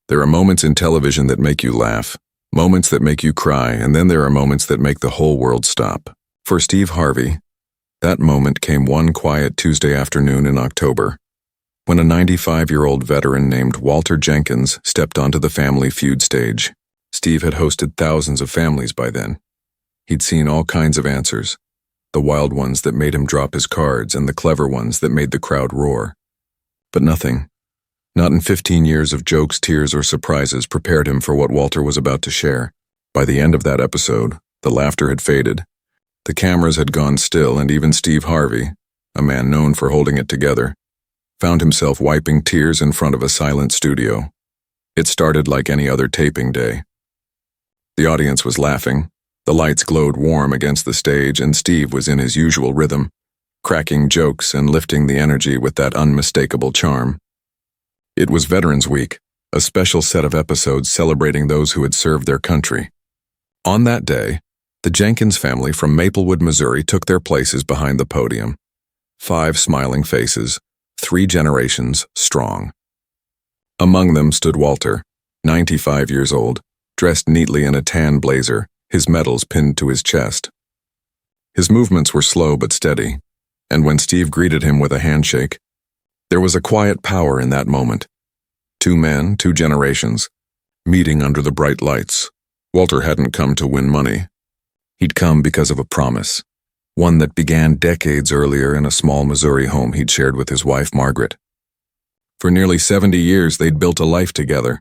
There are moments in television that make you laugh, moments that make you cry, and then there are moments that make the whole world stop. For Steve Harvey, that moment came one quiet Tuesday afternoon in October, when a 95-year-old veteran named Walter Jenkins stepped onto the Family Feud stage. Steve had hosted thousands of families by then. He'd seen all kinds of answers, the wild ones that made him drop his cards and the clever ones that made the crowd roar. But nothing, not in 15 years of jokes, tears, or surprises, prepared him for what Walter was about to share. By the end of that episode, the laughter had faded. The cameras had gone still, and even Steve Harvey, a man known for holding it together, found himself wiping tears in front of a silent studio. It started like any other taping day. The audience was laughing, the lights glowed warm against the stage, and Steve was in his usual rhythm, cracking jokes and lifting the energy with that unmistakable charm. It was Veterans Week, a special set of episodes celebrating those who had served their country. On that day, the Jenkins family from Maplewood, Missouri took their places behind the podium. 5 smiling faces, 3 generations strong. Among them stood Walter, 95 years old, dressed neatly in a tan blazer, his medals pinned to his chest. His movements were slow but steady, and when Steve greeted him with a handshake, there was a quiet power in that moment. 2 men, 2 generations, meeting under the bright lights. Walter hadn't come to win money. He'd come because of a promise, one that began decades earlier in a small Missouri home he'd shared with his wife, Margaret. For nearly 70 years, they'd built a life together.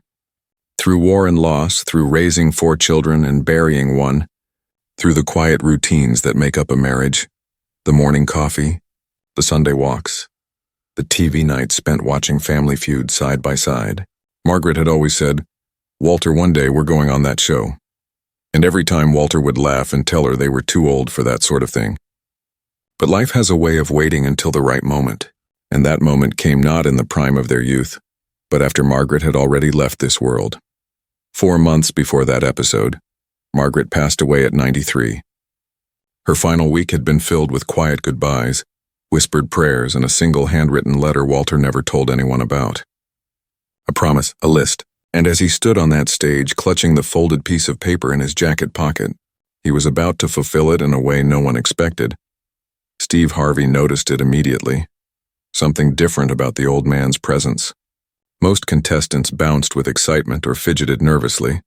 Through war and loss, through raising 4 children and burying one, through the quiet routines that make up a marriage, the morning coffee, the Sunday walks, the TV nights spent watching Family Feud side by side. Margaret had always said, "Walter, one day we're going on that show." And every time Walter would laugh and tell her they were too old for that sort of thing. But life has a way of waiting until the right moment, and that moment came not in the prime of their youth, but after Margaret had already left this world. 4 months before that episode, Margaret passed away at 93. Her final week had been filled with quiet goodbyes, whispered prayers, and a single handwritten letter Walter never told anyone about. A promise, a list, and as he stood on that stage clutching the folded piece of paper in his jacket pocket, he was about to fulfill it in a way no one expected. Steve Harvey noticed it immediately. Something different about the old man's presence. Most contestants bounced with excitement or fidgeted nervously,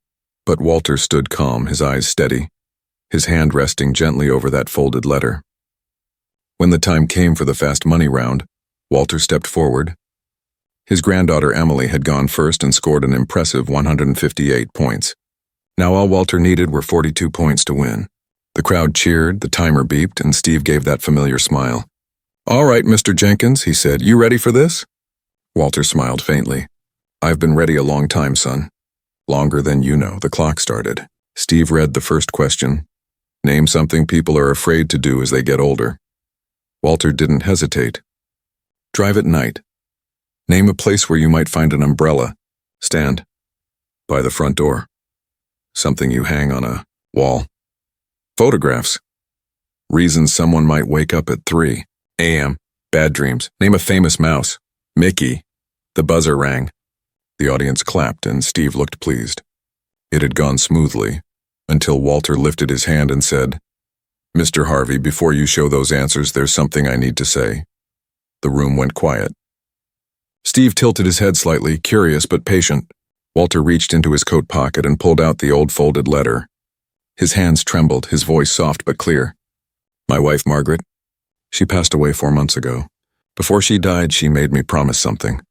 but Walter stood calm, his eyes steady, his hand resting gently over that folded letter. When the time came for the fast money round, Walter stepped forward. His granddaughter Emily had gone first and scored an impressive 158 points. Now all Walter needed were 42 points to win. The crowd cheered, the timer beeped, and Steve gave that familiar smile. "All right, Mr. Jenkins," he said, "you ready for this?" Walter smiled faintly. "I've been ready a long time, son. Longer than you know." The clock started. Steve read the first question. Name something people are afraid to do as they get older. Walter didn't hesitate. Drive at night. Name a place where you might find an umbrella. Stand. By the front door. Something you hang on a wall. Photographs. Reasons someone might wake up at 3 a.m. Bad dreams. Name a famous mouse. Mickey. The buzzer rang. The audience clapped and Steve looked pleased. It had gone smoothly, until Walter lifted his hand and said, "Mr. Harvey, before you show those answers, there's something I need to say." The room went quiet. Steve tilted his head slightly, curious but patient. Walter reached into his coat pocket and pulled out the old folded letter. His hands trembled, his voice soft but clear. "My wife, Margaret, she passed away 4 months ago. Before she died, she made me promise something."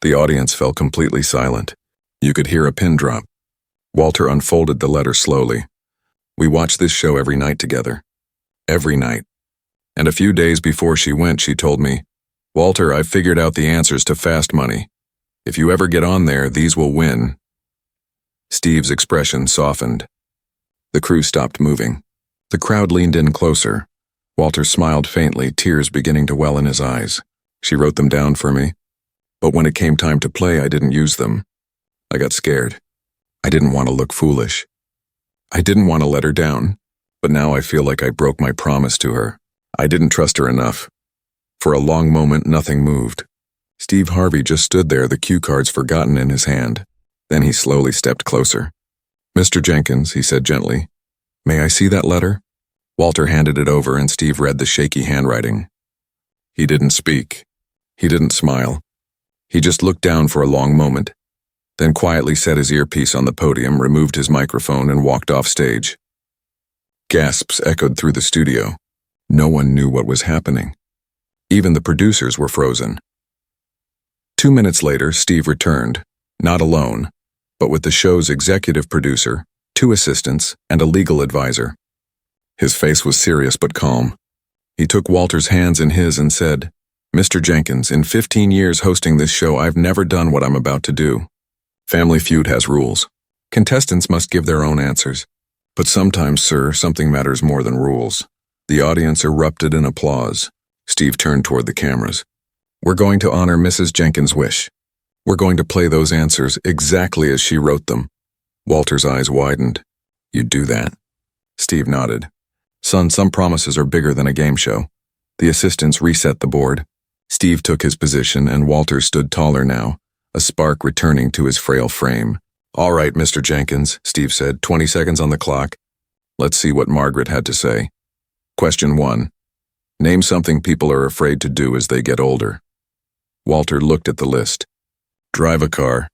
The audience fell completely silent. You could hear a pin drop. Walter unfolded the letter slowly. "We watched this show every night together. Every night. And a few days before she went, she told me, 'Walter, I've figured out the answers to fast money. If you ever get on there, these will win.'" Steve's expression softened. The crew stopped moving. The crowd leaned in closer. Walter smiled faintly, tears beginning to well in his eyes. "She wrote them down for me. But when it came time to play, I didn't use them. I got scared. I didn't want to look foolish. I didn't want to let her down, but now I feel like I broke my promise to her. I didn't trust her enough." For a long moment, nothing moved. Steve Harvey just stood there, the cue cards forgotten in his hand. Then he slowly stepped closer. "Mr. Jenkins," he said gently, "may I see that letter?" Walter handed it over and Steve read the shaky handwriting. He didn't speak. He didn't smile. He just looked down for a long moment, then quietly set his earpiece on the podium, removed his microphone, and walked off stage. Gasps echoed through the studio. No one knew what was happening. Even the producers were frozen. 2 minutes later, Steve returned, not alone, but with the show's executive producer, 2 assistants, and a legal advisor. His face was serious but calm. He took Walter's hands in his and said, "Mr. Jenkins, in 15 years hosting this show, I've never done what I'm about to do. Family Feud has rules. Contestants must give their own answers. But sometimes, sir, something matters more than rules." The audience erupted in applause. Steve turned toward the cameras. "We're going to honor Mrs. Jenkins' wish. We're going to play those answers exactly as she wrote them." Walter's eyes widened. "You'd do that?" Steve nodded. "Son, some promises are bigger than a game show." The assistants reset the board. Steve took his position and Walter stood taller now, a spark returning to his frail frame. "All right, Mr. Jenkins," Steve said, 20 seconds on the clock. Let's see what Margaret had to say. Question 1. Name something people are afraid to do as they get older. Walter looked at the list. Drive a car.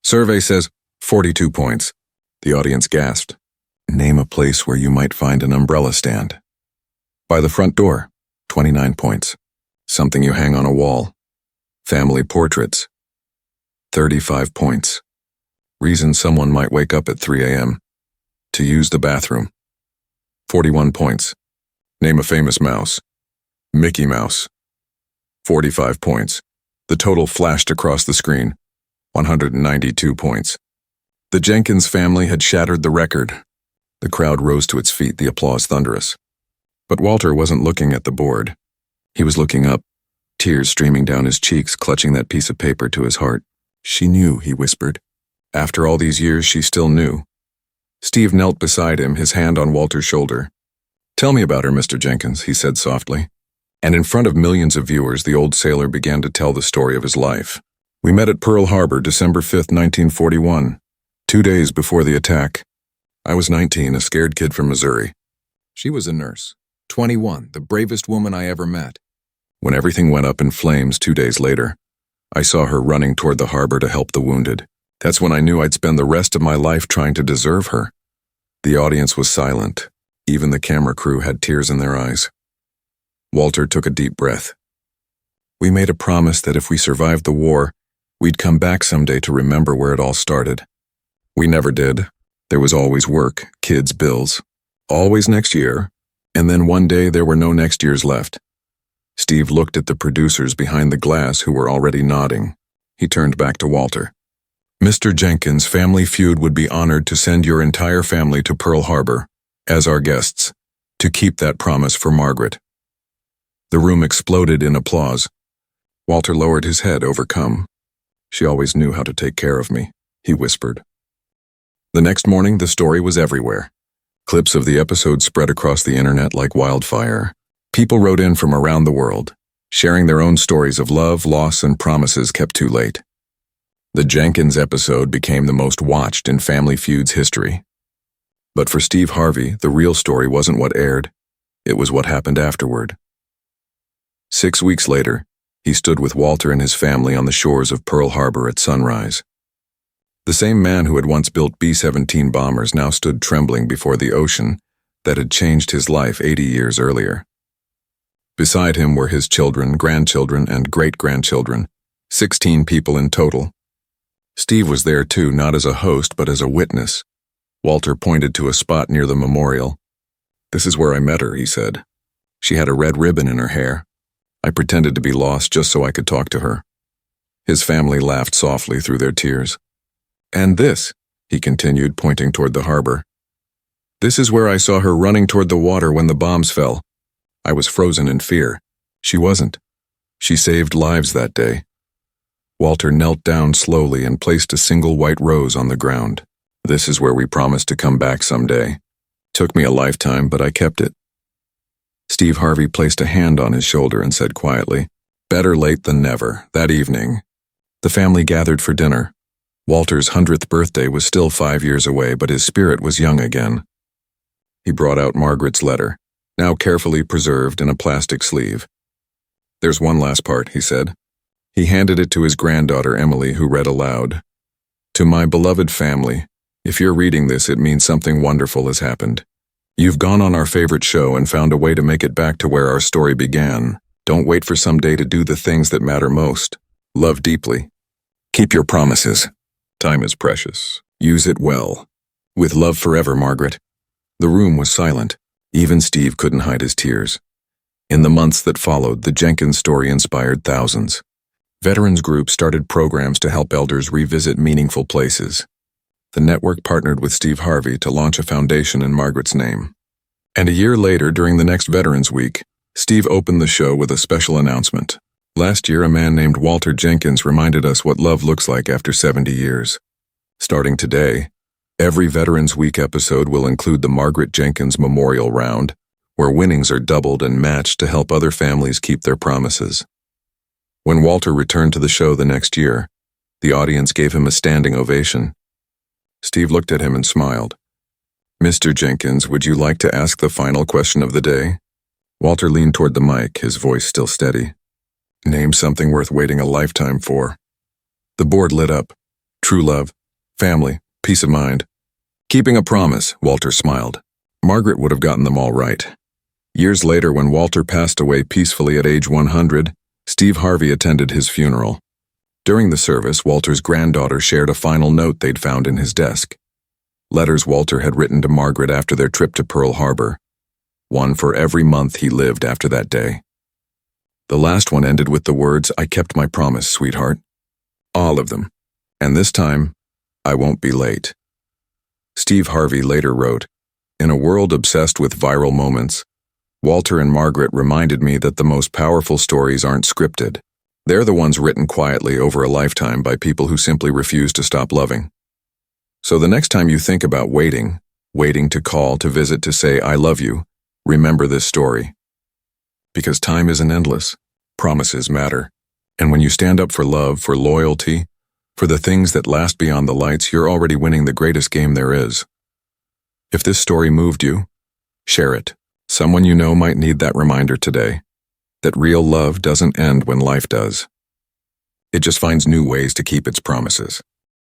Survey says 42 points. The audience gasped. Name a place where you might find an umbrella stand. By the front door, 29 points. Something you hang on a wall. Family portraits, 35 points. Reason someone might wake up at 3 a.m. To use the bathroom, 41 points. Name a famous mouse. Mickey Mouse, 45 points. The total flashed across the screen, 192 points. The Jenkins family had shattered the record. The crowd rose to its feet, the applause thunderous. But Walter wasn't looking at the board. He was looking up, tears streaming down his cheeks, clutching that piece of paper to his heart. She knew, he whispered. After all these years, she still knew. Steve knelt beside him, his hand on Walter's shoulder. Tell me about her, Mr. Jenkins, he said softly. And in front of millions of viewers, the old sailor began to tell the story of his life. We met at Pearl Harbor, December 5th, 1941, 2 days before the attack. I was 19, a scared kid from Missouri. She was a nurse, 21, the bravest woman I ever met. When everything went up in flames 2 days later, I saw her running toward the harbor to help the wounded. That's when I knew I'd spend the rest of my life trying to deserve her. The audience was silent. Even the camera crew had tears in their eyes. Walter took a deep breath. We made a promise that if we survived the war, we'd come back someday to remember where it all started. We never did. There was always work, kids, bills. Always next year. And then one day there were no next years left. Steve looked at the producers behind the glass who were already nodding. He turned back to Walter. Mr. Jenkins, Family Feud would be honored to send your entire family to Pearl Harbor, as our guests, to keep that promise for Margaret. The room exploded in applause. Walter lowered his head, overcome. She always knew how to take care of me, he whispered. The next morning, the story was everywhere. Clips of the episode spread across the internet like wildfire. People wrote in from around the world, sharing their own stories of love, loss, and promises kept too late. The Jenkins episode became the most watched in Family Feud's history. But for Steve Harvey, the real story wasn't what aired, it was what happened afterward. 6 weeks later, he stood with Walter and his family on the shores of Pearl Harbor at sunrise. The same man who had once built B-17 bombers now stood trembling before the ocean that had changed his life 80 years earlier. Beside him were his children, grandchildren, and great-grandchildren, 16 people in total. Steve was there too, not as a host but as a witness. Walter pointed to a spot near the memorial. This is where I met her, he said. She had a red ribbon in her hair. I pretended to be lost just so I could talk to her. His family laughed softly through their tears. And this, he continued, pointing toward the harbor. This is where I saw her running toward the water when the bombs fell. I was frozen in fear. She wasn't. She saved lives that day. Walter knelt down slowly and placed a single white rose on the ground. This is where we promised to come back someday. Took me a lifetime, but I kept it. Steve Harvey placed a hand on his shoulder and said quietly, Better late than never. That evening, the family gathered for dinner. Walter's 100th birthday was still 5 years away, but his spirit was young again. He brought out Margaret's letter, now carefully preserved in a plastic sleeve. "There's one last part," he said. He handed it to his granddaughter Emily, who read aloud. "To my beloved family, if you're reading this, it means something wonderful has happened. You've gone on our favorite show and found a way to make it back to where our story began. Don't wait for someday to do the things that matter most. Love deeply. Keep your promises. Time is precious. Use it well. With love forever, Margaret." The room was silent. Even Steve couldn't hide his tears. In the months that followed, the Jenkins story inspired thousands. Veterans groups started programs to help elders revisit meaningful places. The network partnered with Steve Harvey to launch a foundation in Margaret's name. And a year later, during the next Veterans Week, Steve opened the show with a special announcement. Last year, a man named Walter Jenkins reminded us what love looks like after 70 years. Starting today, every Veterans Week episode will include the Margaret Jenkins Memorial Round, where winnings are doubled and matched to help other families keep their promises. When Walter returned to the show the next year, the audience gave him a standing ovation. Steve looked at him and smiled. "Mr. Jenkins, would you like to ask the final question of the day?" Walter leaned toward the mic, his voice still steady. "Name something worth waiting a lifetime for." The board lit up. True love, family, peace of mind. Keeping a promise, Walter smiled. Margaret would have gotten them all right. Years later, when Walter passed away peacefully at age 100, Steve Harvey attended his funeral. During the service, Walter's granddaughter shared a final note they'd found in his desk. Letters Walter had written to Margaret after their trip to Pearl Harbor. One for every month he lived after that day. The last one ended with the words, "I kept my promise, sweetheart." All of them. And this time, I won't be late. Steve Harvey later wrote, "In a world obsessed with viral moments, Walter and Margaret reminded me that the most powerful stories aren't scripted. They're the ones written quietly over a lifetime by people who simply refuse to stop loving." So the next time you think about waiting to call, to visit, to say, "I love you," remember this story. Because time isn't endless. Promises matter. And when you stand up for love, for loyalty, for the things that last beyond the lights, you're already winning the greatest game there is. If this story moved you, share it. Someone you know might need that reminder today. That real love doesn't end when life does. It just finds new ways to keep its promises.